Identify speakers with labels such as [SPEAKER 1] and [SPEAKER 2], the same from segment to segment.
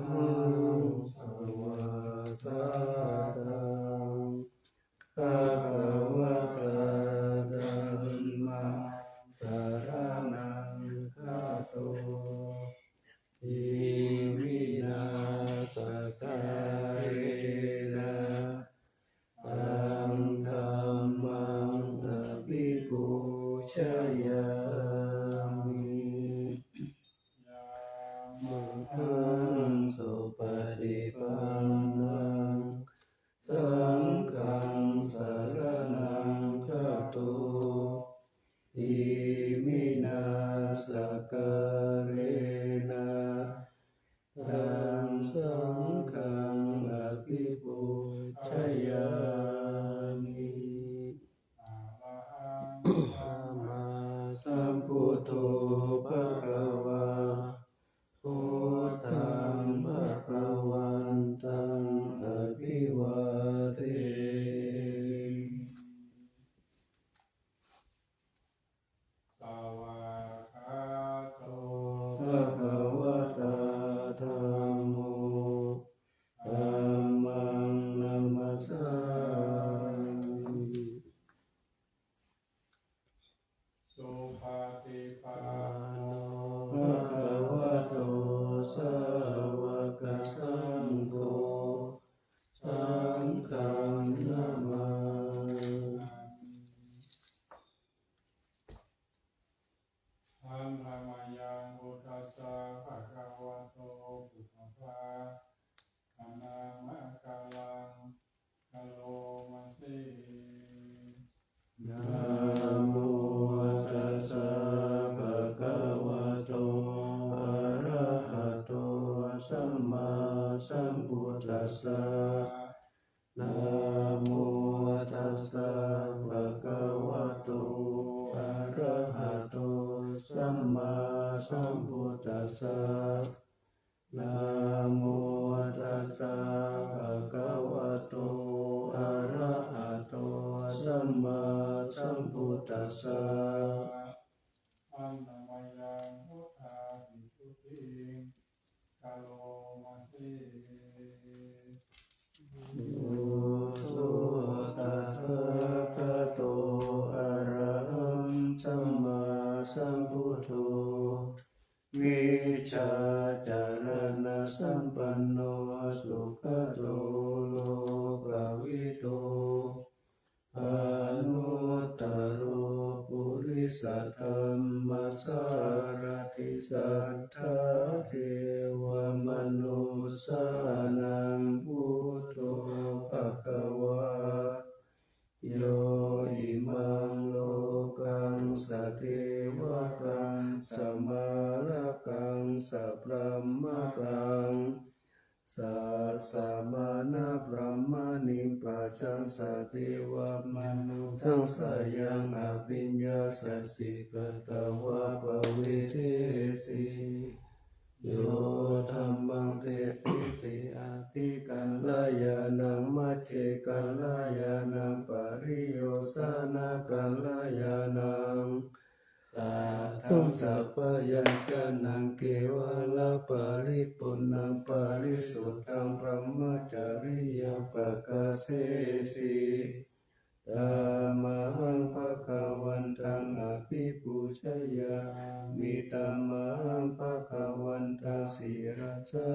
[SPEAKER 1] หังสวากาตังภะคะวะตาธัมมังสรณังคัจฉามิวินาศการเณตังธัมมังอภิปูชยามิมหังสุปฏิปันนังสังฆังสรณังคัจฉามิวินาศการเณตังสังฆังอภิปูชยามิสัมมาสัมพุทโธภะคะวาพุทธังภะคะวันตังอภิวาเทมิสวากขาโตภะคะวะตาธัมโมธัมมังนัมมัสสามิสุปฏิปันโนภะคะวะโตสาวกสังโฆสังฆังนะมาธัมมยังพุทธัสสะภะคะวะโตพุทธัสสะอะนามะกะลังกะโลมาสินะโมตัสสะภะคะวะโตอะระหะโตสัมมาสัมพุทธัสสะนะโมตัสสะภะคะวะโตอะระหะโตสัมมาสัมพุทธัสสะนะโมตัสสะภะคะวะโตอะระหะโตสัมมาสัมพุทธัสสะอันนามยังพุทธาภิกขุติกาโลมาสิพุทโธตัสสะภะโตอะระหังสัมมาสัมพุทโธวิชชาจารณะสัมปันโนสุขโตโลกวิโตอนุตตโรปุริสธรรมสารติสัทธาเทวมนุสสานังพุทโธภควาโยอิมังโลกังสเทวกังสมาลกังสัพพมกังสัสสะมานะพรหมนิปัสสังสติวมนุสังสยังอภิญญาสัสสิกตวะปวิเทสิโยธัมมังเทสิสิอาทิกัลยานังมัจเจกัลยานังปริโยสนะกัลยานังตังสัพพยัญชนะเกวะละปะริปุณังปะริสุทธังพรหมจาริยปะกาเสสิธัมมังภะคะวันตังอภิปูชยามิธัมมังภะคะวันตังศิรสา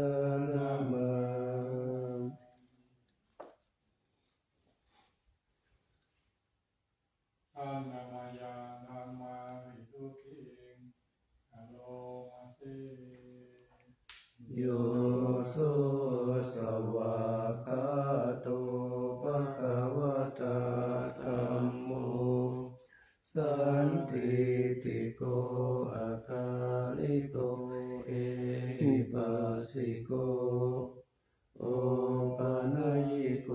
[SPEAKER 1] นามาอันนามยังธัมมาวิทุติอโลมาสิโยโสสวากขาโตภะคะวะตาธัมโมสันทิติโกอาคาลิโกเอหิปัสสิโกโอปานายิโก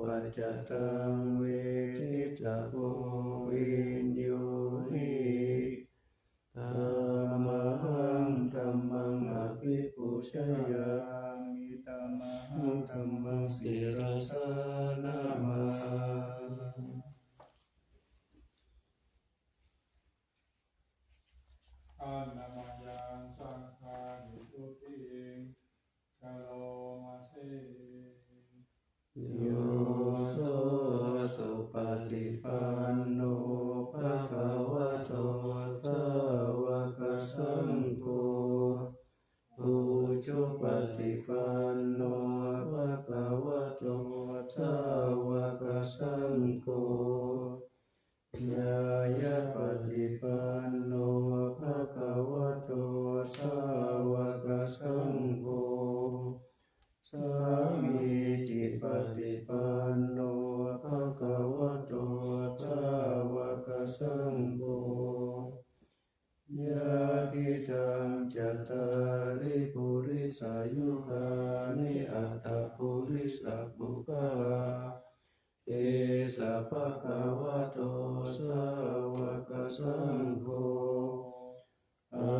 [SPEAKER 1] ปัจจตังเวทิตาโกวินโยหิธัมมังธัมมังอภิปูชยามิธัมมังธัมมังศิรสานามาอันนามยังสังฆานิทุติกาโล นโนภะคะวะโตสาวกสังโฆยายะปฏิปันโนภะคะวะโตสาวกสังโฆสามีจิปฏิปันโนภะคะวะโตสาวกสังโฆยะทิตังจัตตาริปุริสายุคานิอัตตปุริสปุคลาเอสะภะคะวะโตสาวกสังโฆอา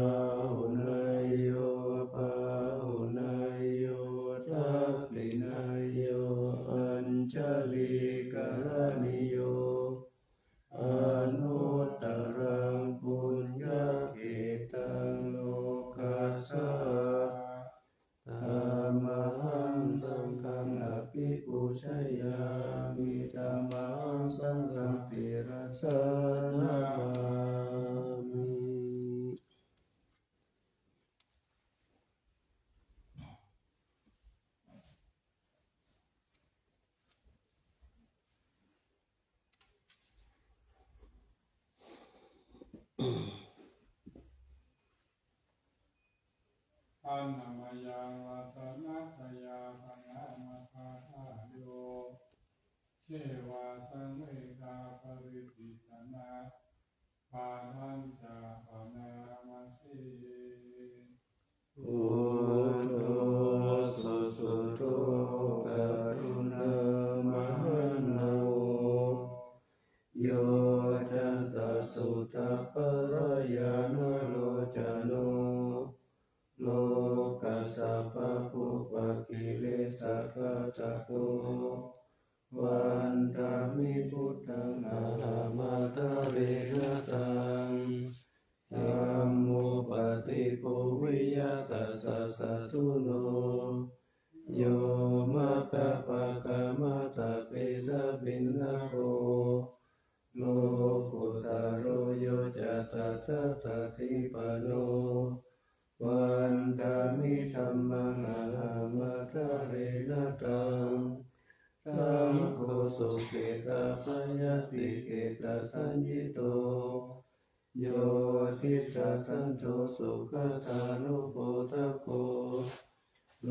[SPEAKER 1] หุนายโยปาหุนายโยทัพพินายโยอัญชลีกรณิโยอนุตตรังปุญญาเกตังโลกัสสะธัมมังสังฆังอภิปูชยามิธัมมังสังฆังปิรัสสะนามามิ
[SPEAKER 2] อันนามยังวัฒนะทยาปนะมาคาทาโยเชวาสังเวกาปริปิตนาปาทันจาปนามาสี
[SPEAKER 1] พุทโธสุสุโธกรุณามหันโนโยจันตสุทัพพลายานาโลจโนโลกัสสะปะปุปะกิเลสะกะจะโกวันตามิพุทธังอะระมาตะเรนะตังธัมโมปฏิปุวิยตัสสะสะทุโนโยมะคะปะคะมะตะเปสะปินนะโกโลกุตโรโยจะตัสสะตติปันโนวันตามิธัมมังอะระมาตะเรนะตังสังโฆสุเกตาปยติเกตาสัญญิโตโยทิตาสันโฆสุขตานุโปทโกโล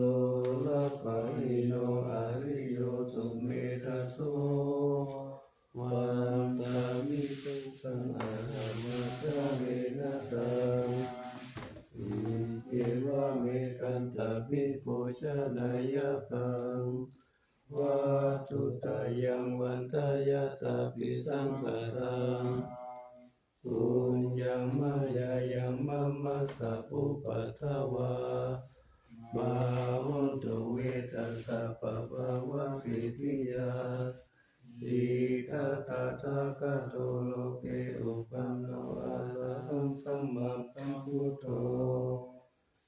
[SPEAKER 1] ละปะหิโนอริโยสุเมธาโสวันตามิสุขังอะระมาตะเรนะตังอิเจวะเมกันตาปิปุชนายกังวัตุตายังวันตายาตาปิสังขารังปุญญังมายายังมัมมัสสะปุปัฏฐวามาหุนตุเวทัสสะปะภาวะสิทธิยาอิทัตถะคะโตโลเกอุปันโนอะระหังสัมมาสัมพุทโธ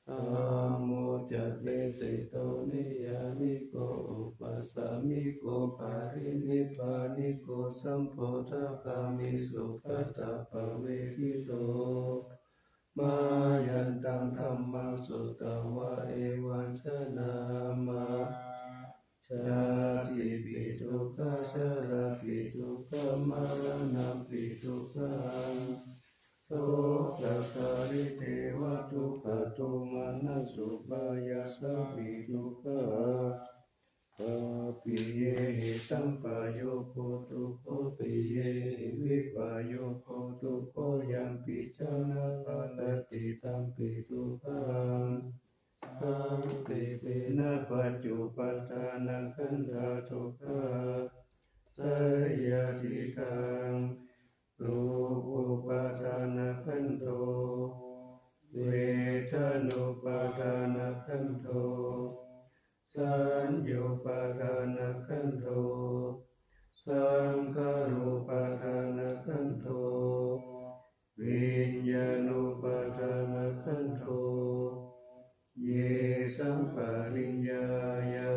[SPEAKER 1] ธัมโมจะเตสิโตนิยานิโกอุปัสสามิโกปารินิพพานิโกสัมโพธิคามิสุขตาภเวทิโตมายันตังธัมมังสุตตวะเอวัญชนะมาชาติปิทุกขชราปิทุกขมรณะปิทุกขังโสกคาริเทวทุกขโทมานะสุปายาสปิทุกขาปาปิเยหิตัมปะโยโคตุโคปิเยหิวิปะโยโคตุโคยัมปิจานะปะละติตัมปิทุกขังสังปิเตนะปัจจุปัฏฐานังขันธาทุกขาสยทิทังรูปุปาทานขันโทเวทนุปาทานขันโทสัญญุปาทานขันโทสังขารุปาทานขันโทวิญญาณุปาทานขันโทเยสังปริญญายา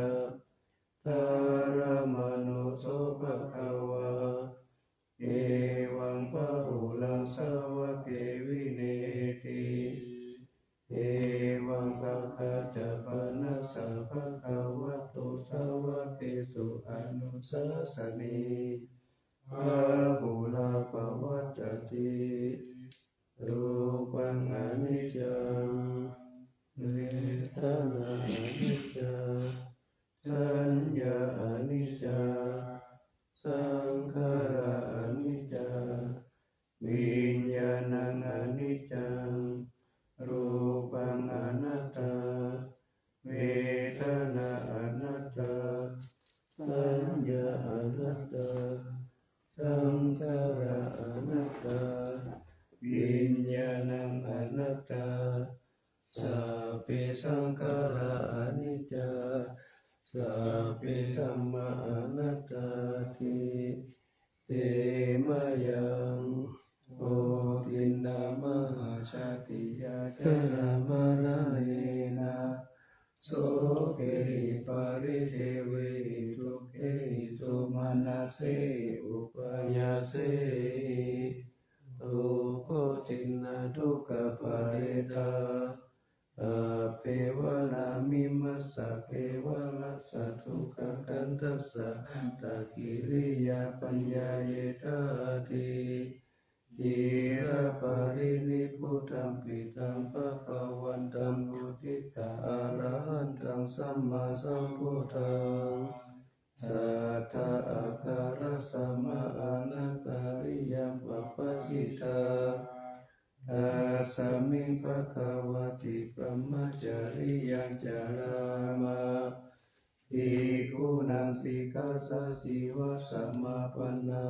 [SPEAKER 1] ธารมโนโสภะคะวาเอวังพะหุลังสาวะเกวิเนติเอวังภะคะจะปะนะสะภะคะ วะโตสาวะเกสุอนุสาสนีพาหุลาภวัจจติรูปังอนิจจังเวทนาอนิจจาสัญญาอนิจจาสังขาราอนิจจาวิญญาณังอนิจจังรูปังอนัตตาเวทนาอนัตตาสัญญาอนัตตาสังขาราอนัตตาวิญญาณังอนัตตาสัพเพสังขาราอนิจจาสัพเพธัมมาอนัตตาทิเตมะยังโอทินนามหาชาติยาชรามาลาเนนะโสเกหิปาริเทเวหิทุกเขหิโทมานาเสอุปายาเสทุกขตินนาทุกขปาเลตาอเปวะนามิมัสสะเปวะลัสสะทุกขกันตัสสะตะกิริยาปัญญาเยธาติอิระปารินิพพุตัมปิตังภะคะวันตัมพุทธิตาอะระหันตังสัมมาสัมพุทธังสัทธะอาคารัสสะมะอานาคาริยัมปัปปะจิตาอาสามิภะคะวะติปรมจาริยังจารามาภิกขุนังสิกขาสัสสิวะสัมมาปันนา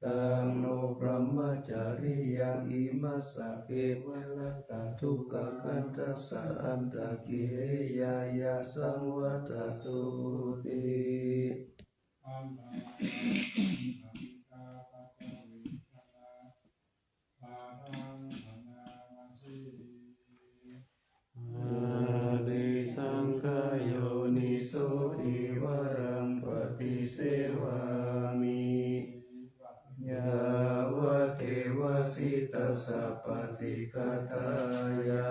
[SPEAKER 1] ตังโนพรหมจาริยังอิมัสสะเกวะละตะทุกขกันตัสสะอันตะกิริยายาสังวัตตุติ
[SPEAKER 2] อัมมาสังฆาปะปะวิชนะปารังอนามาสี
[SPEAKER 1] อาริสังขโยนิโสทิวรังปฏิเสวามิยาวะเกวะสิตัสสะปฏิฆาตายา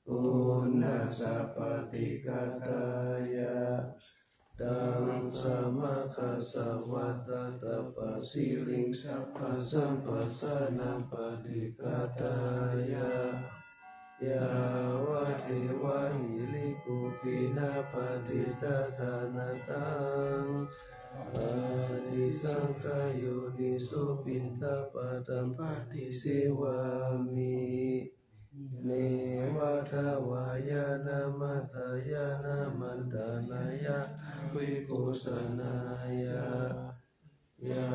[SPEAKER 1] อุณนัสสะปฏิฆาตายาดังสมาคัสสะวัตตะปัสสิลิงสัพพะสัมปัสสะนัปฏิฆาตายายาวะเทวะหิริปุปินาปฏิทาทานาตังอาทิสังขโยนิโสปินทปะตัมปฏิเสวามิเนวะทาวายานามัตตายานามันตานายาวิปุสนายายา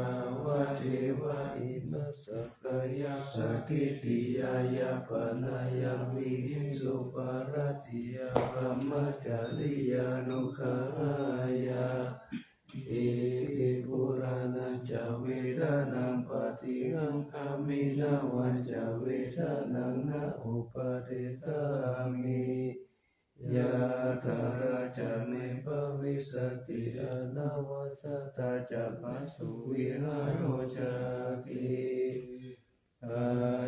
[SPEAKER 1] วะเทวะอิมัสสะกายาสกิติยายาปนายาวิสุปารติยาพรหมจาริยานุขายาอิติปุรานัญจเวทานังปฏิหังอามินาวันจเวทานังนะอุปเทสามิยะถาราจาเมภวิสติอนาวัสตาจักขสุวิหารโจติอา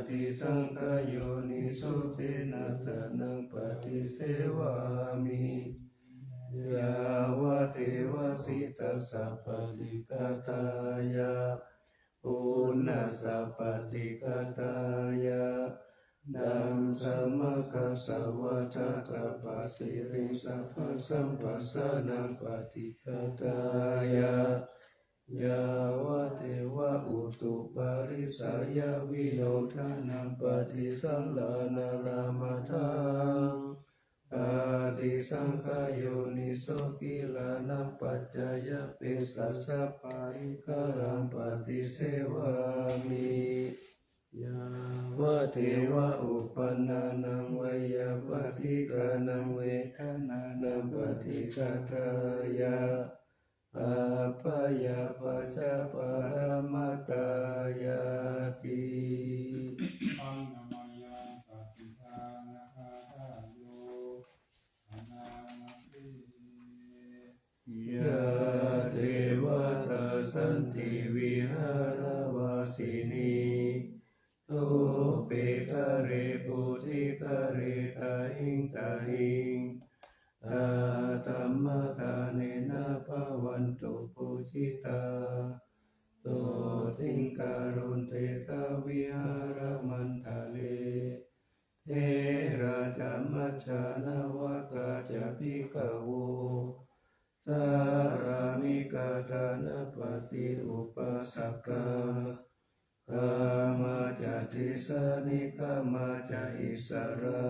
[SPEAKER 1] ทิสังขโยนิสุตินาทานังปฏิเสวามิยาวะเทวสิตัสสะปฏิฆาตายาอุณนัสสะปฏิฆาตายาดังสมาคัสสะวัฏฏะปัสสิริงสัพพะสัมปัสสะนังปฏิฆาตายายาวะเทวะอุตุปาริสายาวิโนทานังปฏิสัมลานาลามาทังอาทิสังขโยนิโสกิลานัมปัจจายปิสัสสะปาริกาลังปฏิเสวามิยาวะเทวะอุปนานังเวยาปฏิกานังเวทนานังปฏิฆาตายาอาปายาปัจจปารามัตตายาติ
[SPEAKER 2] อังนามายังปฏิทานาคาทาโยอนามาสี
[SPEAKER 1] ยะเทวตาสันติวิหารวาสินีโตเปกะเรปุติกะเรตาหิงตาหิงอาต เนนะภวันตุปูชิตาโสติงการุณเตกะวิหารมันตะเลเทระจามัจจานาวกาจะพิกโวสารามิกาดานปฏิอุปัสสกากามาจะติสานิกามาจะอิสระ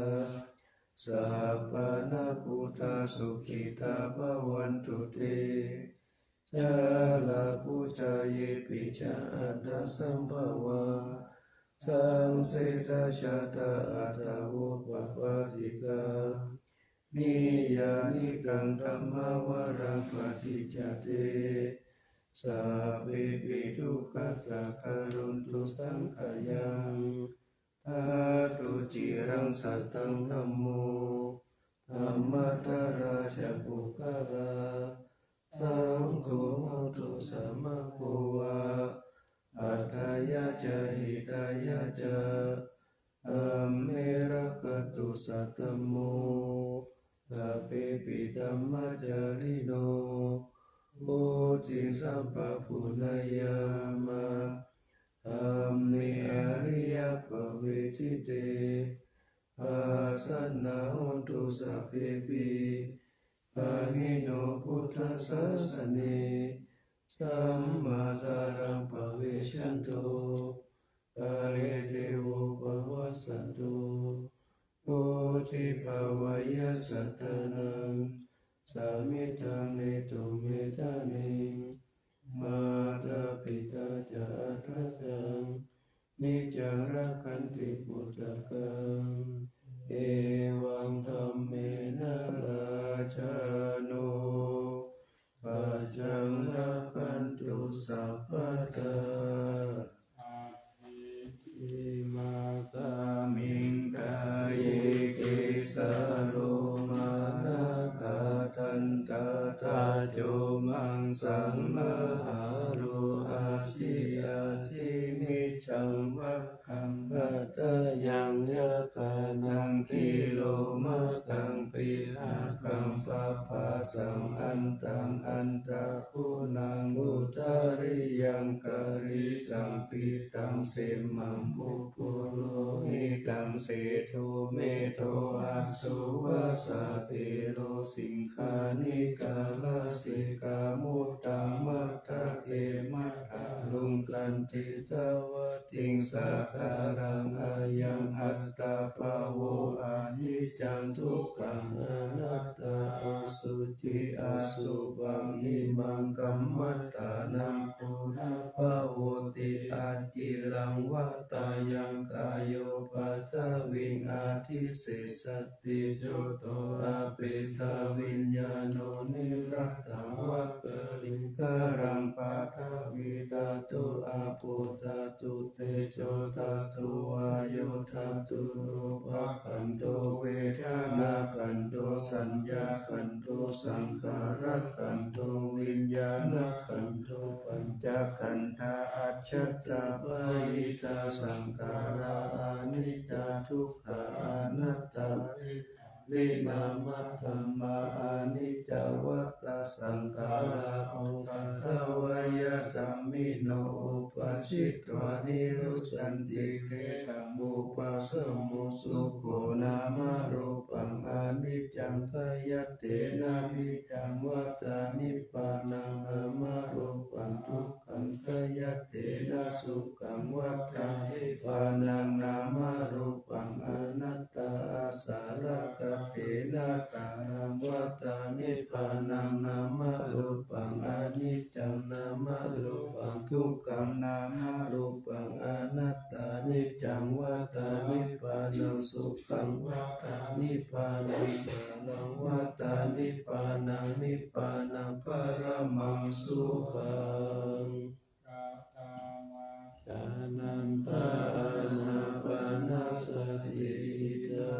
[SPEAKER 1] สัพพะนาพุทธสุขิตาภวันตุเตชาลาปุจเยปิจาอัตตสัมภวาสังเสทชาตาอัตตวุปปาติกานิยานิกังธรรมวรังปฏิจจเตสัพเพปิทุกขะการุณตุสังขยังทาตุจิรังสัตตังธัมโมธัมมัตตราชกุกะลาสังโฆโหตุสัมมาโพวะอัตถยะจะหิตายะจะอัมเมระกตุสัตตโมสัพเพปิธัมมัจจาริโนโมติสัพพะปุณยามะธัมเมอริยปเวทิเตปัสสนาโหตุสัพเพปิปานิโนพุทธัสสะเนสัมมาทารังภเวชันโตกาเรเทโวภวัสสันโตโพธิภวายสัตตานังสามิตังเนตุเมตานิมาตาปิตาจาตระจังนิจังรักขันติปุตตะกังเอวังธัมเมนะราชาโนปัจจังรักขันตุสัพพะทาอิมาสามิงกายเกสาโลมานะกาทันตาตาโจมังสังนาหาโรอาชิอาทินิจังวัคคังกัตตยังยะกานังกิโลมะกังปิอาคังสัพพะสังอันตังอันตะปุนังอุตาริยังกาลิสังปิตังเสมังปุปุโรหิตังเสโทเมโทอัสสุวัสสะเทโลสิงคานิกาลสิกามุตตังมัตตะเกมัตตะลุงกันติตาวติงสาคารังอายังอัตตาภาโวอานิจจังทุกขังอนัตตาอสุจิอสุบังอิมังกัมมัตตานังปุระภาโวติอาจิลังวัตตายังกายโยปัจจวิงอาทิเสสติจุโตอาเปตาวิญญาโนนิรัตถังวัคเกลิการังปัทวิตาตุอาปุตาตุเตโชตาตุวายโยธาตุรูปะขันโตเวทนาขันโตสัญญาขันโตสังขารขันโตวิญญาณขันโตปัญจขันธาอัจฉตาปายิตาสังขาราอานิจจาทุกขาอนัตตาวินามัตถัมมาอานิจจวัตตสังขาราอุปัฏฐวยธัมมิโนอุปชิตวานิรุชันติเตตังอุปัสสมุสุโขนามารูปังอานิจจังขยเตนะนิจังวัฏฏานิพพานังนามารูปังทุกขังขยเตนะสุขังวัฏฏานิพพานังนามารูปังอนัตตาสารกเตนะตานังวัฏฏานิพพานังนามารูปังอนิจจังนามารูปังทุกขังนามารูปังอนัตตานิจจังวัฏฏานิพพานังสุขังวัฏฏานิพพานังสารังวัฏฏานิพพานังนิพพานังปรมังสุขังชานันตานาปานาสติทา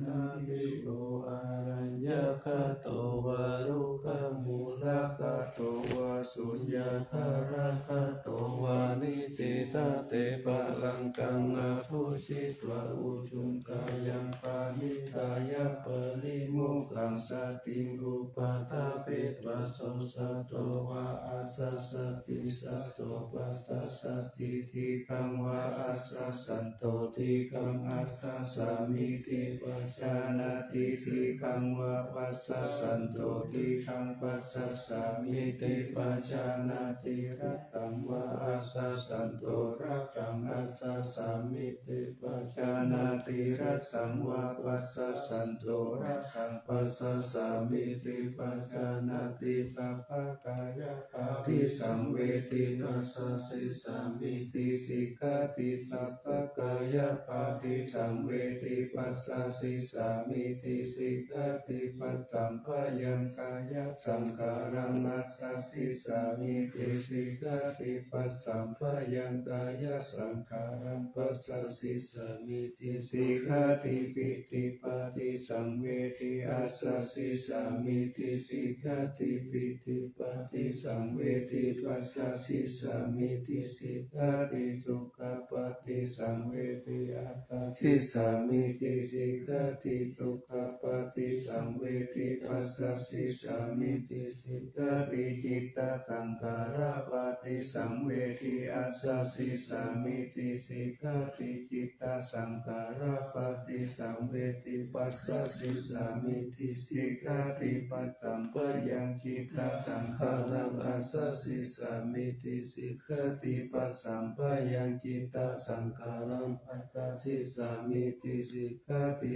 [SPEAKER 1] นังภิโกอารัญญคโตวาลุกมูลคโตวาสุญญาคารคโตวานิสิทาเตปะลังกังอภุ ชิตวะอุจุงกายังปานิทายะปริมุขังสติรูปะทาเปตวะโสสัตโตวะอาสัสสติสัตโตปัสสัสสติทิคังวะอาสัสสันโตทิคังอาสัสสามิทิปัจจานาทิทิคังวะปัสสัสสันโตทิคังปัสสัสสามิทิปัจจานาทิรัตตังวะอาสัสสันโตรัตตังอาสัสสามิทิปัจจานาทิรัตตังวะปัสสัสสันโตรัตตังปัสสัสสามิทิปัจจานาทิสัพพะกายะปฏิสังเวทิปัสสัสสิสามิทิสิกขาติสัพพะกายะปฏิสังเวทิปัสสัสสิสามิทิสิกขาติปัสสัมภยังกายะสังขารังอัสสัสสิสามิทิสิกขาติปัสสัมภยังกายะสังขารังปัสสัสสิสามิทิสิกขาติปิติปฏิสังเวทิอัสสัสสิสามิทิสิกขาติปิติปฏิสังเวทิปัสสัสสิสามิทิสิกขาติทุกขปฏิสังเวทิอัสสัสสิสามิทิสิกขาติทุกขปฏิสังเวทิปัสสัสสิสามิทิสิกขาติจิตตสังขารปฏิสังเวทิอัสสัสสิสามิทิสิกขาติจิตตสังขารปฏิสังเวทิปัสสัสสิสามิทิสิกขาติปัตตัมปยังจิตตสังขารังอัสสัสสิสามิทิสิกขาติปัสสัมปยังจิตตสังขารังอัสสัสสิสามิทิสิกขาติ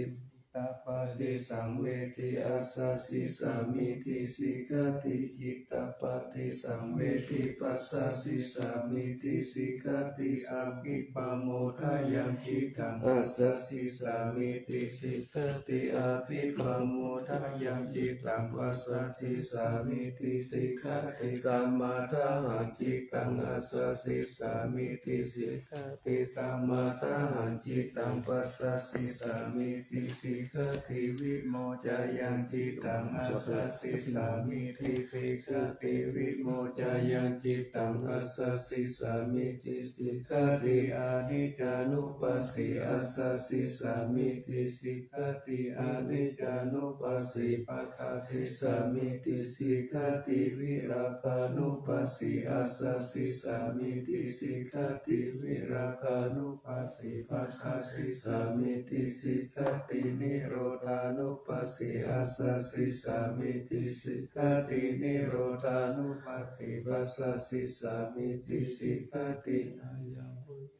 [SPEAKER 1] ตาปฏิสังเวทิอัสสัสสิสามิทิสิกขาติจิตตปฏิสังเวทิปัสสัสสิสามิทิสิกขาติสัพพิปโมทายังจิตตังอัสสัสสิสามิทิสิกขาติอภิปโมทายังจิตตังปัสสัสสิสามิทิสิกขาติสัมมาทาหังจิตตังอัสสัสสิสามิทิสิกขาติสัมมาทาหังจิตตังปัสสัสสิสามิทิสิกขาติวิโมจายันจิตตังอัสสัสสิสามิทิสิกขาติวิโมจายันจิตตังอัสสัสสิสามิทิสิกขาติอานิจจานุปัสสิอัสสัสสิสามิทิสิกขาติอานิจจานุปัสสิปัสสัสสิสามิทิสิกขาติวิราคานุปัสสิอัสสัสสิสามิทิสิกขาติวิราคานุปัสสิปัสสัสสิสามิทิสิกขาตินิโรธานุปัสสิอัสสัสสิสามิทิสิกขาตินิโรธานุปัสสิปัสสัสสิสามิทิสิกขาติ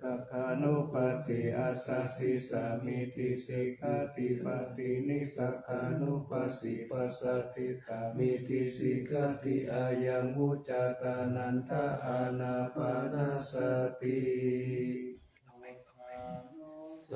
[SPEAKER 1] สักขานุปัสสิอัสสัสสิสามิทิสิกขาติปฏินิสักขานุปัสสิปัสสัสสิสามิทิสิกขาติอายังอุจจตานันทอานาปานาสติ ส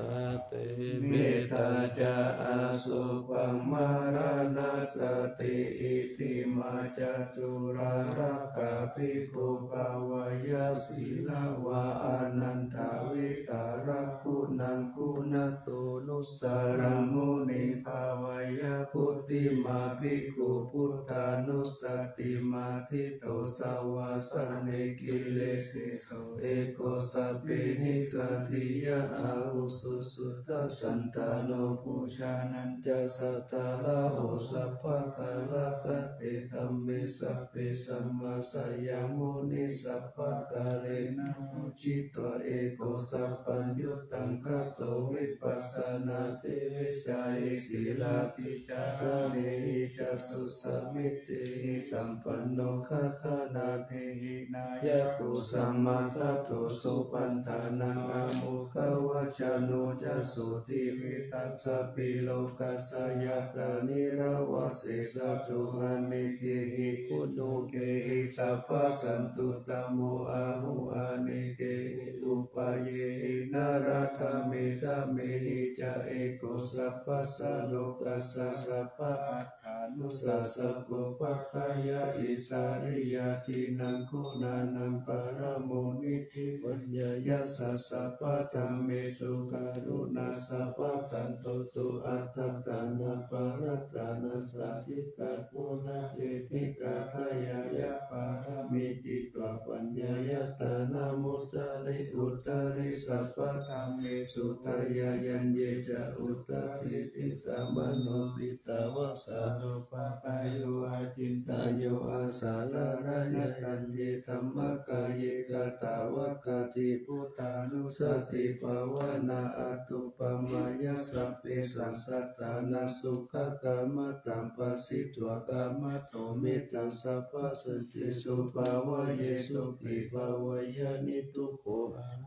[SPEAKER 1] ติเมตตาจาอาสุปังมารณสติอิติมาจตุรารักขาภิกขุภาวายาสีลาวาอนันทวิตารักขุนังคุณตุนุสารังมุนิภาวายาพุทธิมาภิกขุพุทธานุสติมาทิโตสาวาสันเนกิเลสิโสเอโกสัพพินิกติยะอาหุสุสุตตสันตาโนปุชานันจะสัตตาลาโหสัพพะกาลคติธัมมิสัพเพสัมมาสัยามุนิสัพพะกาเลนะมุจิตวะเอโกสัพพัญญุตังคะโตวิปัสสนาเทวิชายศีลาปิจารเนหิจัสสุสมิติสัมปันโนคะคะนาเทหินายะกุสัมมาคะโตสุปันธานังอามุขวัจโนจะสุติวิตัสสะปิโลกัสสยตานิรวะเสสะตุหันิเกหิปุโนเกหิสัพพสันตุตโมอาหุอานิเกหิอุปาเยหินารัตเมตเมหิจะเอโกสัพพสัโลกัสสะสัพพะอัฏฐานุสัสสะโกภัคคายะอิสาริยาทินังคุณานังปารโมนิธิปัญญายาสัสสะปะธัมเมสุการุณาสัพพะสันโตตุอัตถตานาปารัตตานาสัทธิกาปุณเจติกาทายายะปารมิจิตวปัญญายตานามุตตะลิ อุตริสัพพะธรรมเมสุตายายันเยจะอุตติติสามโนปิตาวะสานุปปายุอาจินตาโยอาสาลารายยันเยธรรมกายกตาวะกติพุทธานุสติภาวนาอตุปมายสัพเพสัสสัตตานาสุขกามตัมปัสสิตวกามโตเมตัสสะภะสันติสุภาวะเยสุขิภาวะยานิทุกโข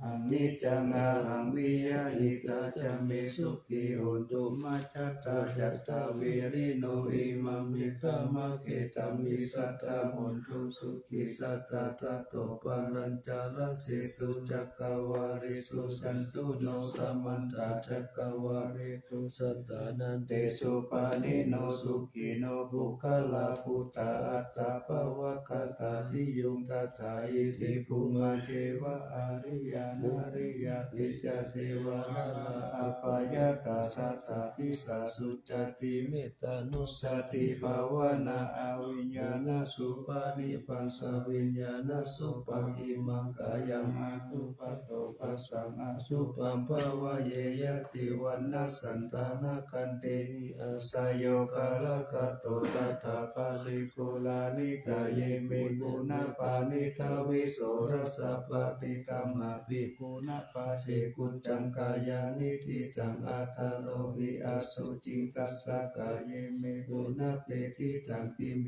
[SPEAKER 1] อันนิจจังอาหังวิยาหิตาจะเมสุขิโหตุมัจจตาจัตตาเวริโนอิมัมมิกามะเกตัมมิสัตตาโหตุสุขิสัตตาตัตโตปะลัญจาลสิสุจักขวาริสุสันตุโนสัมมันตาจักขวาริสุสัตตานันเตสุปานิโนสุขิโนบุคลาภุตตาอัตตาภวะคตาทิยุงตถาอิทิภูมาเทวะอาริยานาริยติจเทวานาลาอปายตาสัตตติสาสุจติเมตตานุสติภาวนาอวิญญาณสุปานิปัสสวิญญาณสุปังอิมังกายังอสุปโตปัสสังอสุปัมภวะเยยติวันนาสันตานาคันเตหิอาสยโยกาลกัตโตตัตถาปาริโกลานิกาเยเมปุนาปานิทาวิโสรสะปฏิกัมมาภิปุนาปาเสกุจจังกายานิทิตังอัตตโลวิอาสุจิงกัสสะกายเมปุนาเตทิตังกิเม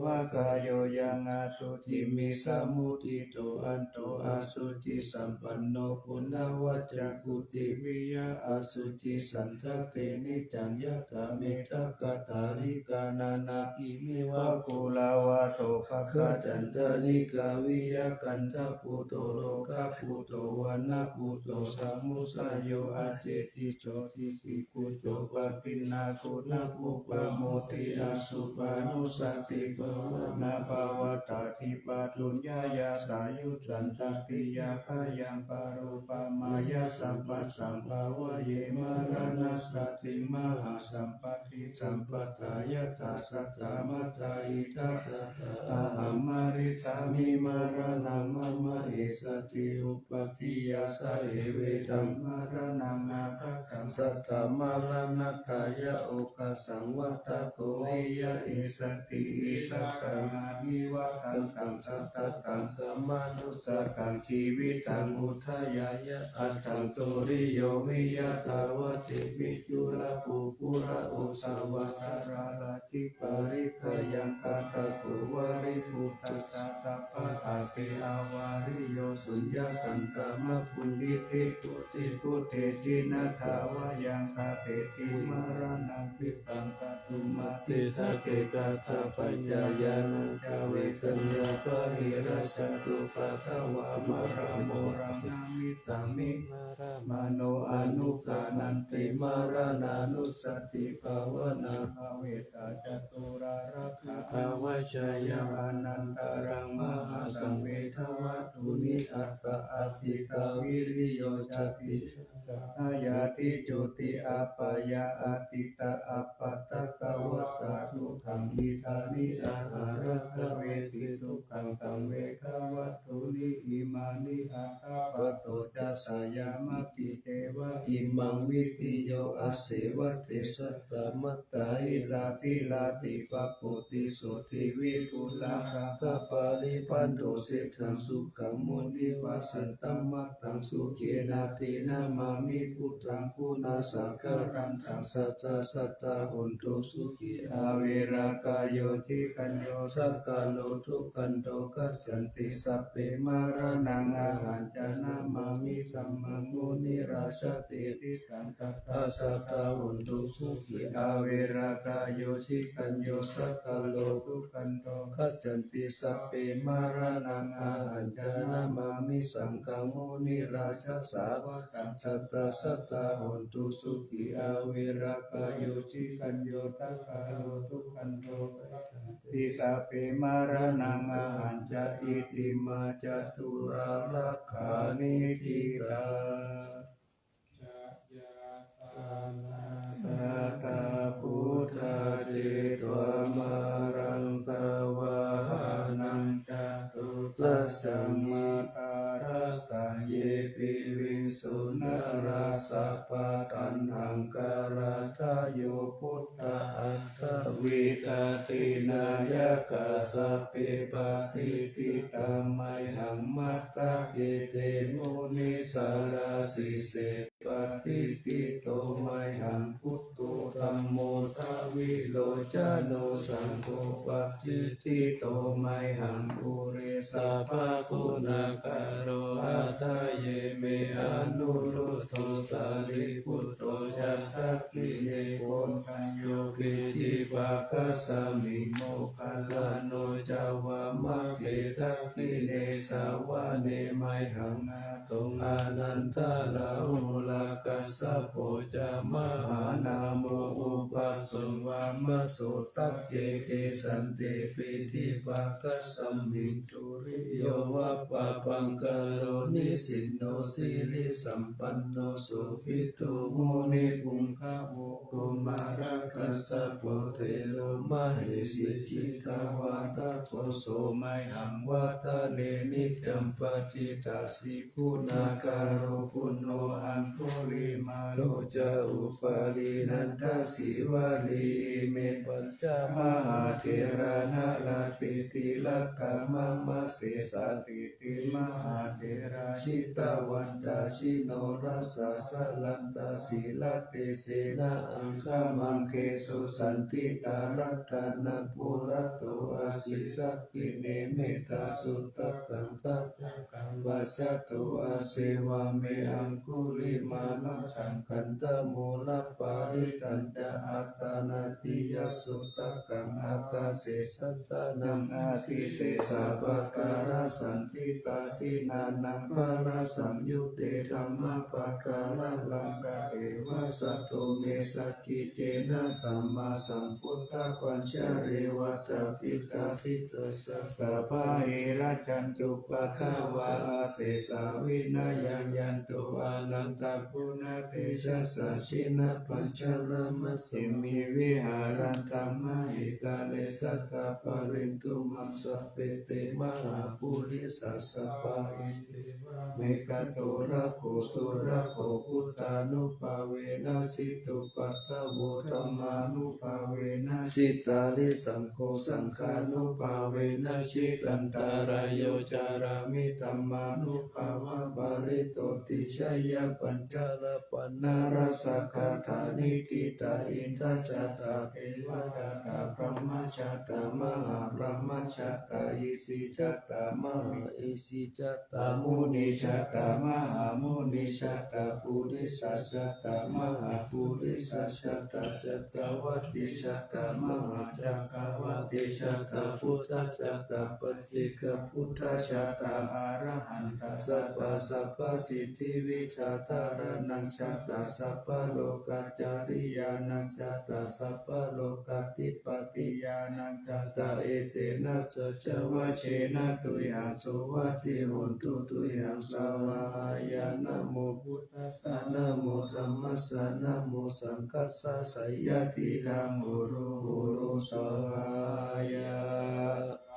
[SPEAKER 1] วากายโยยังอาตุทิมิสามุติโตอันโตอาสุจิสัมปันโนปุณาวัจจกุติวิยาอาสุจิสันทเตนิจังยะตาเมตกตาลิกานานาคิเมวะกุลาวะโตภะคะจันตานิกาวิยากันทปุโตโลกาปุโตวันนาปุโตสัมมุสาโยอาเจติโชติสิกุโจปะปินนาโกนาปุปะโมติอาสุปานุสติภาวนาภาวตาทิปัตุญญายาสายุจันตติยาคายังปารุปมายาสัมปัสสัมภาวะเยมารณสติมหาสัมปติสัมปทายตาสัตตามตาอิทัตตาอาหัมมาริสามิมารณังมะมะเอสติอุปติยาสะเอเวธัมมารณังอาภัตตังสัตตมารณตายะโอกสังวัตโกวิยะเอสติอิสักขังอานิวัตันตังสัตตตังกามานุสกังชีวิตังอุทายายะอัตถังตุริโยวิยะทาวติวิจุระปุปุระอุสาวะคาราลาทิปาริกายังกาตะปุวาริปุตตะตะปะอาเปอาวาริโยสุญญาสันตามะปุณิติปุติปุเตจินะทาวายังคาเตติมารณังปิตังกตุมาติสะเกกาตาปัญญายานังจาเวกัญญาปะหิรัสตุปะทวะมะระโมรังนามิตามิมโนอนุกานันติมารณานุสติภาวนาภเวตาจตุรารักขาอวัชยังอนันตารังมหาสังเวทวัตุนิอัตตะอติกาวิริโยจติอายาติจุติอาปายาอติตะอัปปัตตะกวัตตะทุกขังอิทานิอาหารกเวทิทุกขังตังเวทวัตถุนิอิมานิอาคาปโตจัสสยามติเทวะอิมังวิติโยอเสวะเตสัตตมัตตาอิลาติลาติปะโปติโสติวิปุลาราคาปาริปันโตเสถังสุขังมุนิวาสันตัมมัตตังสุเขนาตินามามิพุทธังปุนาสักการันตังสัตตาสัตตาหุนโตสุขีอาเวรากายโยทิคันโยสักกาโลทุกันโตกัสสันติสัพเพมารณังอาหันจานามามิธัมมังมุนิราชติทิตังตัตตาสัตตาหุนโตสุขีอาเวรากายโยทิคันโยสักกาโลทุกันโตกัสสันติสัพเพมารณังอาหันจานามามิสังฆมุนิราชสาวกังสัตตาสัตตาหุนตุสุขีอาเวรากายโยชิคันโยทัคคาโลทุกันโตติตาเปมารณังอาหันจะอิติมาจตุราลักขานิทิตา
[SPEAKER 2] จะยาสานา
[SPEAKER 1] สัตตาพุทธาจิตวามารังสวาหานังจตุลัสสังยิการสังเย นาราสะปะตันหังการาทาโยพุทธะอัตถวิตตินายกะสะเปปะติปิตามัยหังมัตตะเกเตโมนิสาลาสิเสปฏิปิโตมัยหังพุทโธธัมโมทวิโลจโนสังโฆปฏิทิโตมัยหังปุเรสาภาคุณากโรอัตเยเมอนุรุตโตสาริพุตโตจัตตกิเลโกนทัญโยปิธิภาคัสสมิโมคคัลลาโนจาวามะเกทักขิเลสาวะเนมัยหังอาตงอานันทาลาหุลากัสสะโพจามหานาโมอุปัสสวามะโสตักเกเกสันติปิธิภาคัสสมิตุริโยวะปะปังกะโลนิสินโนสิริสัมปันโนสุขิโตโมนิปุงคะโมกุมาระกัสสะโพเทโลมะเหสิกิตาวาตะโกโสมัยหังวัตะเนนิจัมปจิตาสิคุณากาโลปุณโนอังคุลิมาโลจาอุปาลีนันทสิวาลีเมปัญจมหาเถระนาลาปิติลักขมะมะเสสาติติมหาเถระชิตาวันตาชิโนรัสสะสลันตาสีลเตเสนาอังคมังเคสุสันติตารัตนาปุระโตอาสิจักกิเนเมตตาสุตตะกังตักังวาสโตอาเสวะเมอังคุลิมานะขังคันตะโมลปาริตันตะอัตตานาติยสุตตะกังอากาเสสัตตานังอาทิเสสะปะการะสันติตาสินานังภาลสัมยุเตธัมมะปะการะลังกะเอวะสัตโตเมสักกิเจนะสัมมาสัมพุทธปัญจเรวัตปิตาทิตสะตะภาเอระจันตุปะคะวะอาเสสาวินายังยันตุอานันตปุณเตชะสะชินะปัญจลมัสสิมิวิหารันตมะหิตาเลสัตตะปรินตุมัสสะเปเตมหาปุริสัสสะปะอิติเมกะโตระโคสุระโคพุทธานุภาเวนะสิตุปัฏฐโวธัมมานุภาเวนะสิตาลิสังโฆสังฆานุภาเวนะสิตันตารายโยจารามิธัมมานุภาวะบาลิโตติชัยยะปัญจลปันนารสคาธานิติตาอินทจัตตาเอวะตตาพรหมจัตตามหาพรหมจัตตาอิสิจัตตามหาอิสิจัตตามุนิจัตตามหามุนิจัตตาปุริสัสจัตตามหาปุริสัสจัตตาจัตตวัตติจัตตามหาจักรวัตติจัตตาพุทธจัตตาปฏิกพุทธจัตตาอรหันตสัพพะสัพพสิทธิวิชาตานังจัตตาสัพพะโลกัจจาริยานังจัตตาสัพพะโลกัตติปติยานังจัตตาเอเตนะจะจวะเชนะตุยังโสวัติหุนตุตุยังสวายานะโมพุทธัสสะนะโมธัมมัสสะนะโมสังฆัสสะสัยยะติลังโอโรโอโรสวายา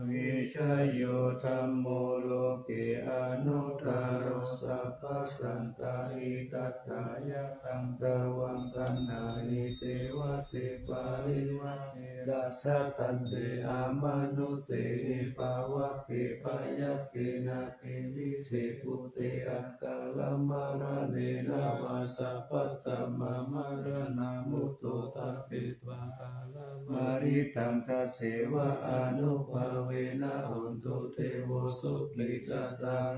[SPEAKER 1] วิชยโยธัมโมโลเกอนุตตรสสัพพสันตาอิทัตถายะตังตวังกันนานิเทวะเตปาริวัตเตดัสสะตันเตอามานุเสหิภาวะเกปายะเกนะเทวิเสปุเตอักกัลลมาระเนนะวาสัพพสัมมามาระนามุตโตทัพพิตวะกาลมาริตังทัสเสวะอนุภาเวนะหุนตุเทโวสุขิจัตตัง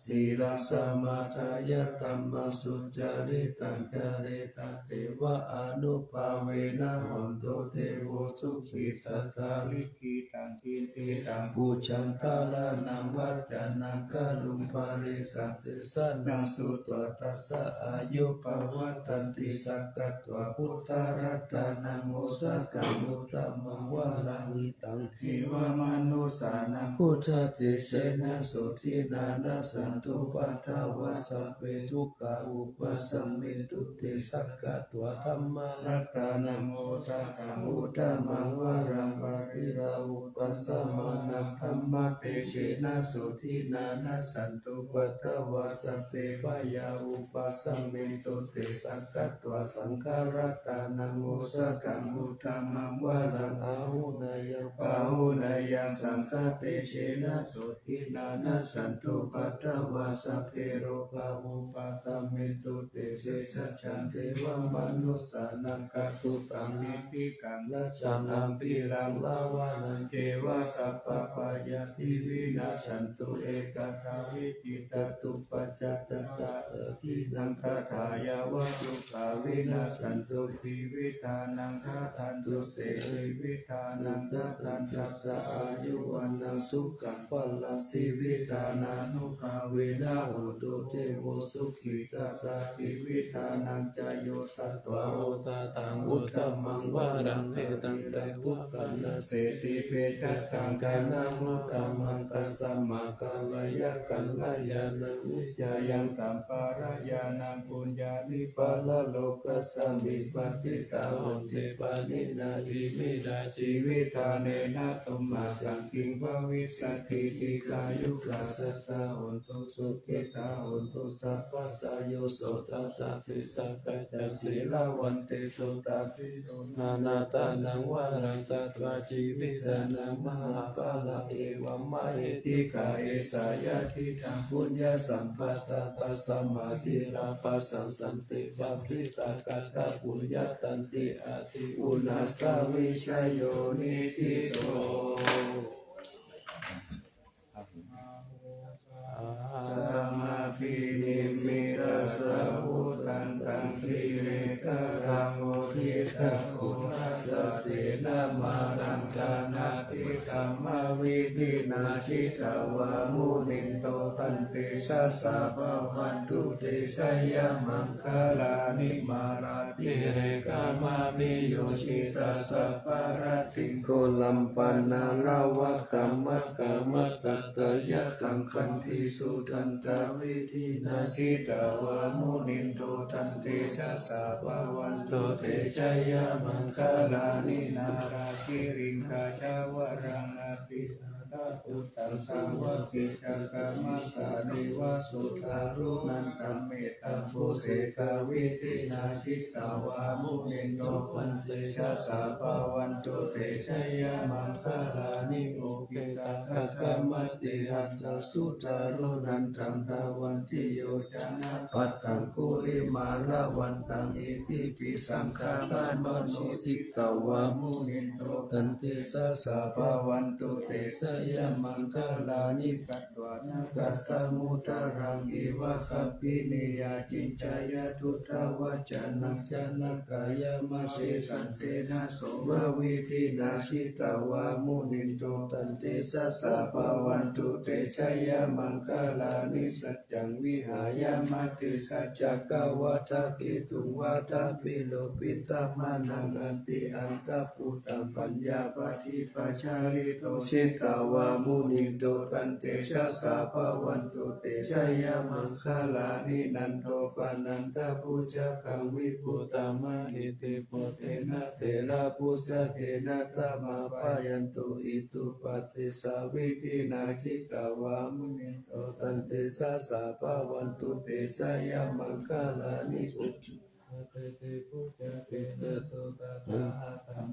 [SPEAKER 1] ศีลสมาทายะตัมมสุจาริตังจาริตเทวะอนุภาเวนะหุนตุเทโวสุขิสัตตาวิกิตังกิติตังบูชันทาลานังวัจจานังกะลุมภาริสัตเตสะนังสุตตัสสะอายุปวัตตันติสักกัตวะพุทธรัตนังโมสะกังมุตตะมังวะลังวิตังเทวมนุสานังพุทธติเสนะสุทินานัสสะ สันตุปัฏฐาวะสัพเพทุกขาอุปสัมมิตุเตสักกะตัวธัมมารัตตานังโอตตังอุตตมังวารังปาริราอุปสัมมานังธัมมาเตเชนะโสทินานะสันตุปัฏฐาวะสัพเพปยาอุปสัมมิตุเตสักกะตัวสังฆรัตตานังโอสตังอุตตมังวารังอาหุนายปาหุนายสังฆเตเชนะโสทินานะสันตุปัฏฐาวะสัพเพโรกาอุปสัมมิตุเตเสสัจจันเทวมนุสสานังกัตุตังนิพิกังละจังอัมปิรังลาวานันเทวสัพพปายาติวินาสันตุเอกตาวิจิตตุปัจจัตตะทินังคาถายาวัตุกาวินาสันตุภิวิธานังคาทันตุเสวิธานังคาทันตัสสะอายุวันนังสุขังพลังสิวิธานานุภาเวนะโหตุเทโวสุขิตตาภิวิธานังจโยตัตวะโอตตังอุตตมังวารังเทตังตัทุกขันนาเสสิเพจัตตังกานามุตตมังตัสสมะกาลยะกัลยาณังอุจจายังตัมปารายานังปุญญานิปาลโลกัสสมิปติตาหุนเทปานินาทิมิดาชีวิตาเนนะตุมมาสังกิงภวิสัตถิติกายุกาสัตตาหุนตุสุขิตาหุนตุสัพพตาโยโสทัตตาปิสัพพะสีลาวันเตโสตาปิโนนานาตานังวารังตัตวาชีวิตานังมหาภาลาเอวมะเหติกาเอสายาทิทังปุญญาสัมปตาตัสสมาธิลาปัสสังสันติปะปิตากัตตาปุญญาตันติอาทิอุนาสาวิชยโยนิทิโตสัมมาปินิมิตาสะพุตันตังทิเวกะรังโอทิทัสสุทัสสะเสนามารังกานาติธัมมวิธินาชิตาวามุนินโตตันติชะสะภวันตุเตชะยะมังคลานิมาราติเรกามามิโยชิตัสสะปารติโกลัมปันนาลาวะกัมมัตกัมมัตตัตยะขังคันธิสุทันตวิธินาชิตาวามุนินโตตันติชะสะภวันตุเตชะยะมังคลานินาราคิริงคาจาวรังอภิพุทธังสังวกิจังกามัสสะเดวะสุทารุนันตัมเมตัมโพเสกาวิธินาชิตาวามุนินโตปันเตชะสะภวันตุเตชะยะมังคลานิโมกิตาภะคะมัตติหัตถสุทารุนันตัมตาวันติโยจนะปัตตังคุริมาลาวันตังอิติปิสังขารานุสิกาวามุนินโตตันติสะสะภวันตุเตชะยะมังคลานิกัตวานะกัตตมุตารังอิวะคัพพินิยาจินจายทุตาวะจานังจานกายมะเสสันเตนะโสมะวิธินาชิตาวามุนินโตตันติสะสะภวันตุเตชะยะมังคลานิสัจจังวิหายามติสัจจกวัฏกิตุงวัฏปิโลปิตามานังอันติอันตปุตตังปัญญาปฏิปัชาริโตชิตาวามุนิโตตันเตชะสะภวันตุเตชะยะมังคลานินันโทปานันตปุจจกังวิปุตตมะหิติโปเทนะเทระปุจจเทนะตมะปายันตุอิตุปฏิสาวิธินาชิตาวามุนิโตตันเตชะสะภวันตุเตชะยะมังคลานิอุป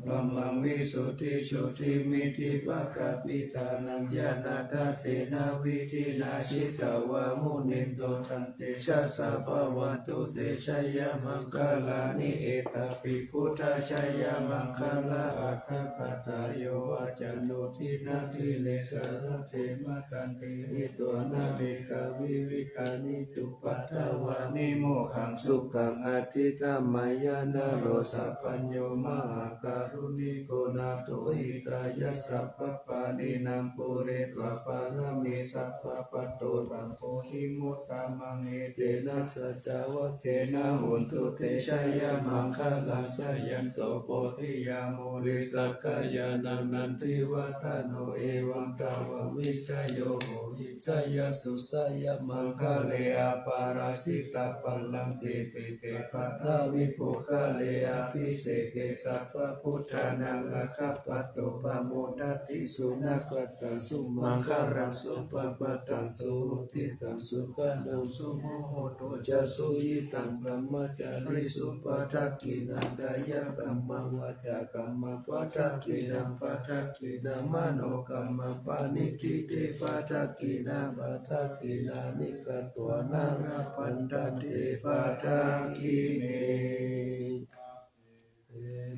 [SPEAKER 1] พระมังวิสุทธิโชติมิติภะคะปิตานังญาณทัตเตนะวิธินาชิตาวามุนินโตตันเตชะสะภวันตุเตชะยะมังคลานิเอตปิพุทธชยมังคลาอัตถคตาโยวาจันโนทินาทิเลสระเทมกันติหิตัวนาเบกาวิวิกานิจุปัตตวานิโมขังสุขังอธิ กามายานโรสัพพัญโยมหาการุณิโกนาโตหิตายะสัพพปานินามปุเรตวะปารมิสัพพปะโตตังโพธิมุตตามังเอเตนะสัจจาวะเจนะหุนตุเตชะยะมังคลัสสะยันโตโพธิยาโมลิสักกายานันทิวัฒโนเอวังตาววิชโยโหวิชยสุสยมังคะเลอปาราสิตาปัลลังเตปิเตปัทาวิปุคะเลอภิเสเกสัพพพุทธานังอะคัปปะโตปะโมทัติสุนักตังสุมังคารังสุปปะตังสุทิตังสุขันตังสุโมโหโตจะสุยิตังบรมจาริสุปทักขินังกายกัมมังวาจากัมมังปทักขินังปทักขินังมโนกัมมังปานิกิเตปทักขินังปทักขินานิกัตวนาราปันตเตปทักขิเน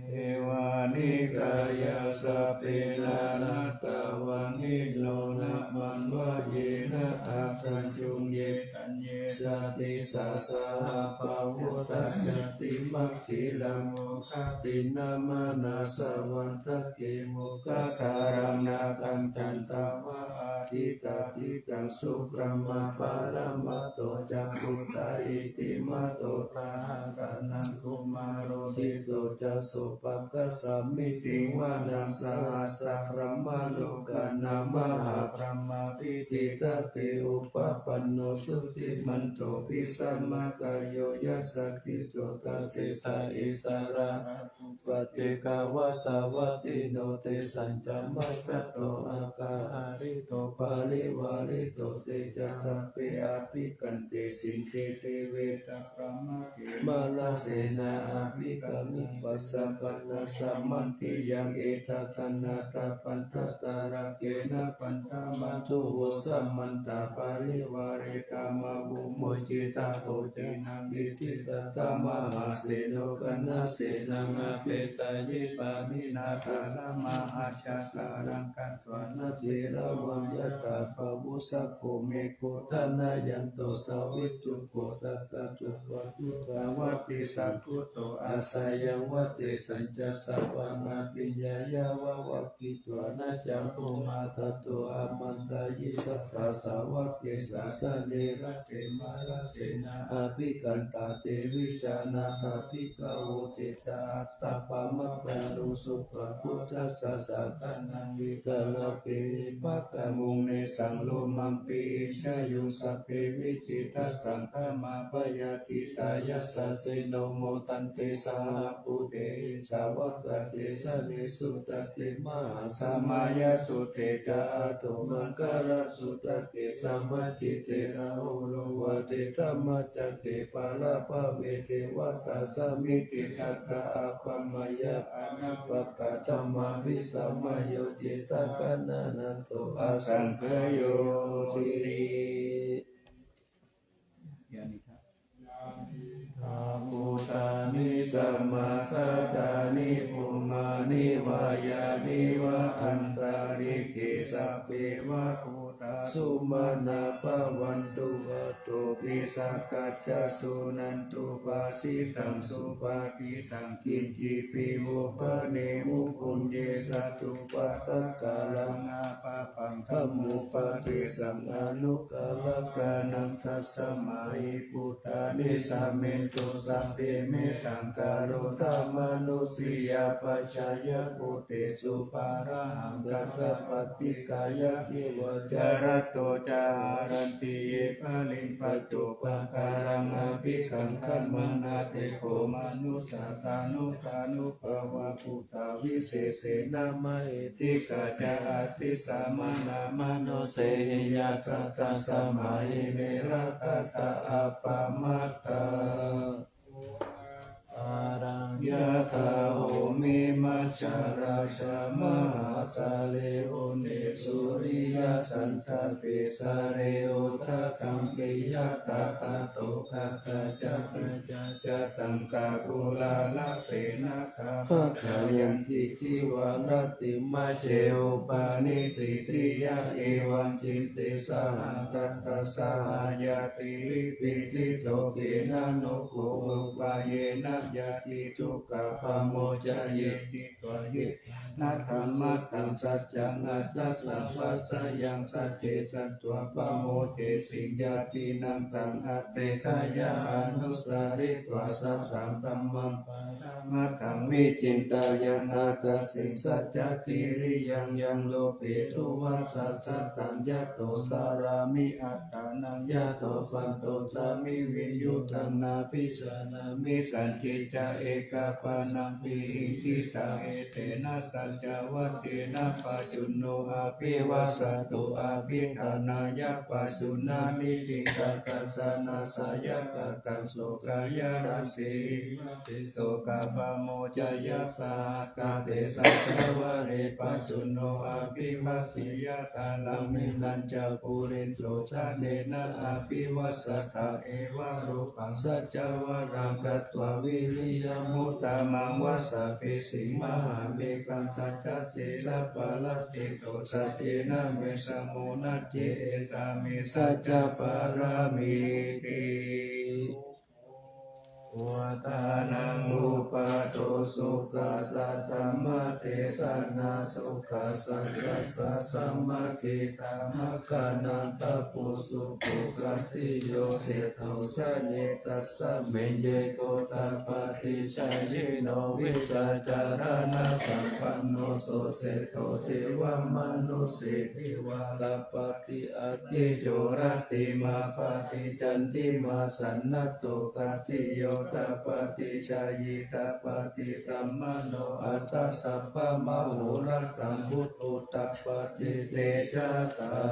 [SPEAKER 1] เทวานิกายาสเปนานาตาวันนิโนนะมันวะเยนะอาคันจุงเยตัญเยสติสาสาหาภาวุตัสสติมัคคิลังโมคตินามานาสวันทะเกโมคคารังนาคันตันตาวะอาทิตาทิตังสุปรมาปาลมะโตจักขุตาอิติมะโตภาสันนังกุมารโรติโตจะสุปปัสสามิติวานาสาสัพพมะโลกานามหาพรหมปิติตเตอุปปันโนสุติมันโตปิสัมมากายโยยัสสติโตตัสสิสาอิสาราปฏิกาวาสาวัติโนเตสัญจมัสสะโตอาคาหาริโตปาลิวาริโตเตจะสัพเพอาภิกันเตสินเทเตเวตะปะมะเกมาลาเสนาอาภิกามิปัสสะกันนาสัมมันติยังเอตกันนาตาปันตตาระเกนะปันตามันตุวสัมมันตาปาลิวาริกามาบุโมจิตาโตเจนังอิทิตตามหาเสโนกันนาเสนังอาเปตายิปามินาตาลมหาชาสารังกันตวนาเทระวัญญาตาปะวุสัพโพเมโคทานายันโตสาวิตุโกตัตตะจุปตุตาวัติสัพพุโตอาสายังวัติสัญจสัพพังอาปิญญายาวะวักิตวนาจัมปุมาตโตอามันตายิสัตตาสาวะเกสาสะเนระเตมาราเสนาอาภิกันตาเตวิจานาคาภิกาวเตตาอัตตปามะปะลุสุปะพุทธัสสะสะทานังวิกาลเปปะกะมุงเนสังโลมังปีชายุสัพเพวิจิตัสสังฆมาปยาติตายัสสะเสโนโมตันเตสาปุเตสาวกเตสะเนสุตติมหาสมายสุเตจาโตมังคาลสุตติสัมมัจิเตระโอโลวะเตธัมมัจจเตปาลาภเวเทวัตตาสมิติตัตตาอัปปมายะอนัปปะกะธัมมาวิสัมมโยจิตกะนานันโตอาสังคโยติอาภูตานิสัมมาคาตานิภูมานิวายานิวะอันตาริกิสัพเพวะภูตาสุมาณาภวันตุวะโตปิสักกัจจสุนันตุปาสิตังสุปาทิตังกินจิปิโวปะเนมุปุญเยสัตตุปัตตะกาลังอาปะปังธัมมุปฏิสังอนุกาลกานังทัสสมาหิพุทธานิสัมเมตุสัพเพเมตังกาโรธรรมนุสิยาปัจจายปุเตสุปาระหังกัตถปฏิกายทิวจารโตจารันติเยปะลิปัจจุปังกาลังอภิขังขัมมนาเตโกมนุสาตานุกานุภวะพุทธาวิเศษเสนามาเอติกาจาติสามานามโนเสหิยะตตาสมาหิเมระตตาอัปปามัตตาอารังยะถาโหมิมัจจาราชามหา สาเลโอเนสุริยสันตปิสาเรโอทะคัมปิยตาตาโตภะคะจักจะตังกาภูลาลาเปนะคาภะขายันติทิวารติมาเจโอปานิสิทิยะเอวังจินติสหันตัสสะสหายาติวิปิติโตเกนะโนโภอุปาเยนะยาติทุกขะปะโมจาเยติโกยินะธรรมะตังสัจจังนะสัจสังวัสสยังสัจเจตัตถะปะโมเทสิยาตินังตังอัตเตทายาอนุสาริตวะสัตตังธัมมังปะมะตังวิจินตายังอากาสิสัจจคิริยังยังโลเปทุวัสสัจตังยะโตสารามิอัตตานังยะโตปันโตสามิวิญยุตังนาภิสานามิสันติจาเอกปานังปิหิจิตาเอเตนะสัจจวัตเตนะปัสสุโนอาภิวัสสตุอาภิธานายะปัสสุนามิติกากัสสนาสายะกะกัสโสกายาราสีติโตกะปะโมจายะสากาเตสัจจวะเรปัสสุโนอาภิวัติยะตาลังมิลัญจาภูเรนโตสัจเจนะอาภิวัสสตาเอวะรูปังสัจจวะรังกัตตววิริยมุตตะมังวัสสะภิสิมหาเมกังสัจจเจสัพพะละติโตสัจเจนะเมสะโมนะเจเอตามิสัจจปารามิติวัฏานังอุปาโตสุขัสสะธัมมะเทศนาสุขัสสะกัสสะสัมมาทิฏฐัมมะกานันตปุสุปุกัตติโยเสโตสะเนตัสสะเมเยโกตัปปติชัยยิโนวิจาจารณะสัมปันโนโสเสโตเทวมนุสิวิวาตปฏิอติโยรติมาปฏิจันติมาสันนโตกัตติโยตปฏิชายิตปฏิพรหมโนอัตสัพพะมโหรัตตังพุทธุตปฏิเตชะตา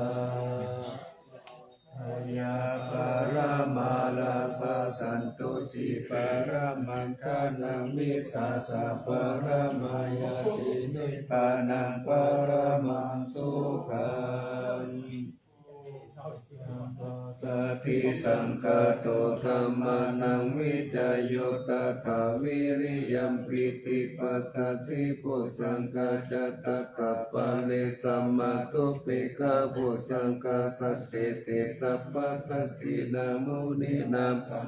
[SPEAKER 1] ยาปารามาลาสาสันตุจิปารามังคานังมิสาสะปารามายาตินิพพานังปารามังสุขังปฏิสังฆโตธัมมานังวิจโยตถาวิริยัมปิติปัฏฐัติปุสังฆาจตตะปะเลสัมมาตุเปกะปุสังฆาสัตเตเตสัพพะทัจจินามุนินาสัม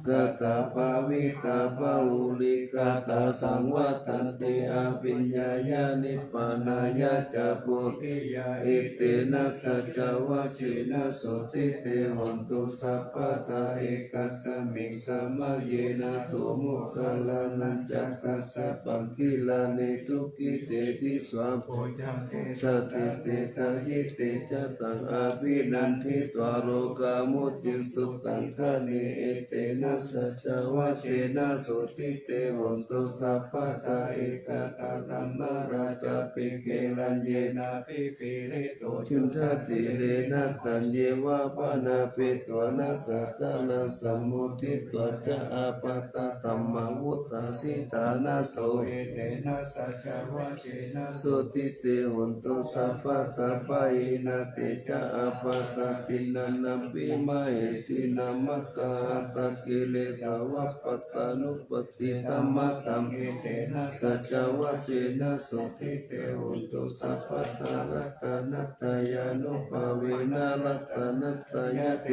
[SPEAKER 1] กตาภาวิตาภาอุลิกาตาสังวัตันติอาปิญญายานิปานายาจะปุติยาอิเตนะสัจจวะชินะสุติเตหนตุสัพพะตาเอกัสสมิงสัมมาเยนะตุมุขลานัญจักขัสสะปังคิลาเนทุกิเตติสวะโพยังเตสติเตทะยิเตจะตังอาภินันทิตวโลกามุติสุตังคะเนเอเตนะสัจจวะเชนะสุติเตหนตุสัพพะตาเอกตาธัมมาราชาปิเกลัญเยนะปิปิริโตจุนทติเลนะตัญเยวะปะนาปิตวนะสัจจนะสัมมุติตวจะอาปัตตะธัมมังวุตตาสิตานะโสเอเตนะสัจจวะเชนะสุติเตหนตุสัพพะตาปะหินะเตจะอาปัตตะตินันนัมปิมาเหสินามัคคาตะกิเลสาวะปัตตานุปติธัมมะตังเอเตนะสัจจวะเชนะสุติเตหนตุสัพพะตารัตนัตตายานุภาเวนะรัตนัตตายะเต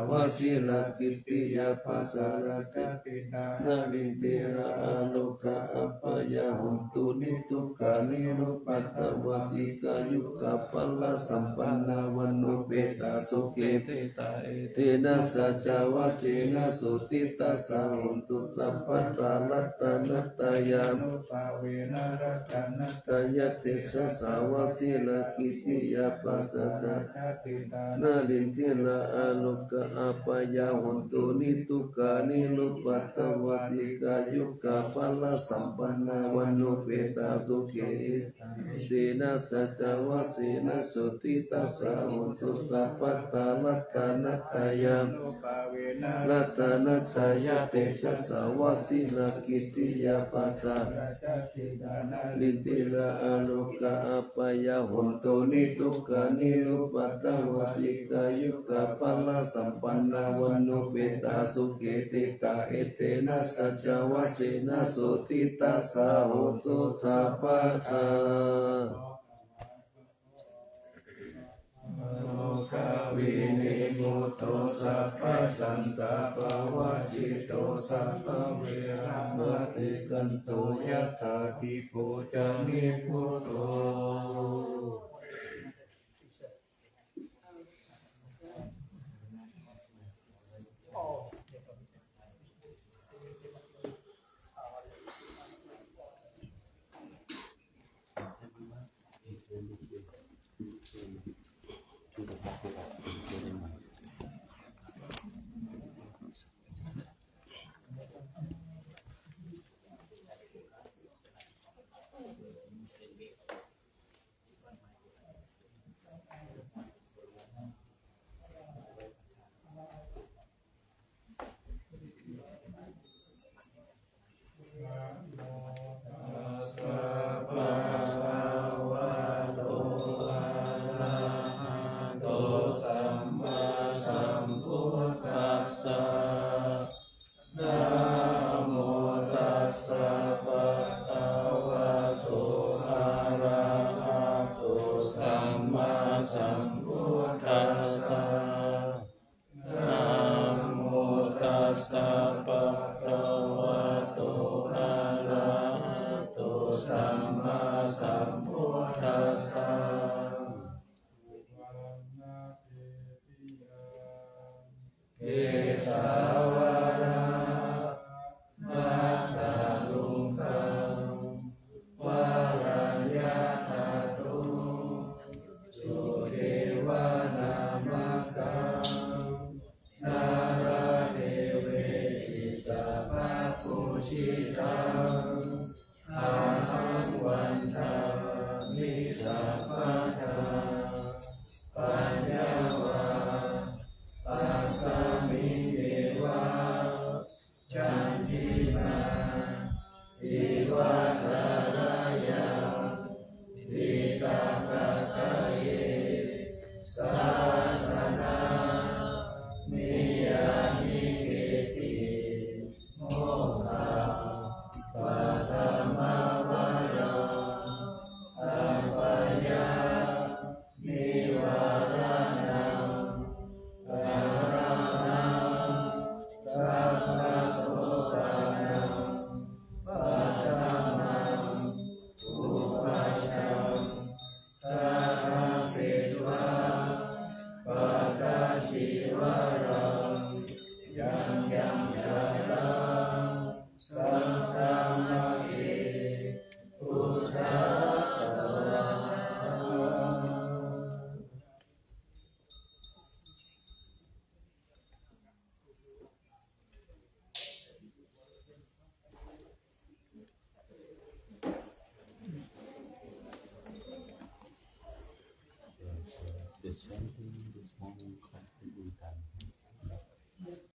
[SPEAKER 1] วะสิลกิตติยาภัสสารติปิตานาลินเตระอาโลกะอัปปยาหุนตุนิทุกขานิรุปัตตวติกายุกะปัลลสัมปันนาวันนุเปตาสุเกเตตาเอเตนะสัจจวะเชนะสุติตัสสะหุนตุสัพพะตารัตนัตตายานุภาเวนะรัตนัตตายะเตชะสาวะสิลกิตติยาภัสสารติตา นาลินทิลาอานุกะอาปายาหุนตุนิทุกานินุปัตตวติกายุกาภลสัมปันนาวันโนเปตาสุเกเตนะสัจวะเสนะสุติตัสสะหุนตุสัพพตาลัตตานัตตายาลัตตานัตตายาเตชะสาวะสิลกิติยาปัสสะลินทิลาอานุกะอาปายาหุนตุนิทุกานินุปัตตวติกายุกาภลสัมปันนาวันโนเปตาสุเกติกาเอเตนะสัจวะเสนะสุติตัสสะหุนตุสัพพตาโลกวินิมุตโตสัพพสันตปวาจิตโตสัพพเวรมติกันโตยัตถาทิโพจานิพุตโตเอสาวรา ชิตังอาหังวันทามิสัพพะ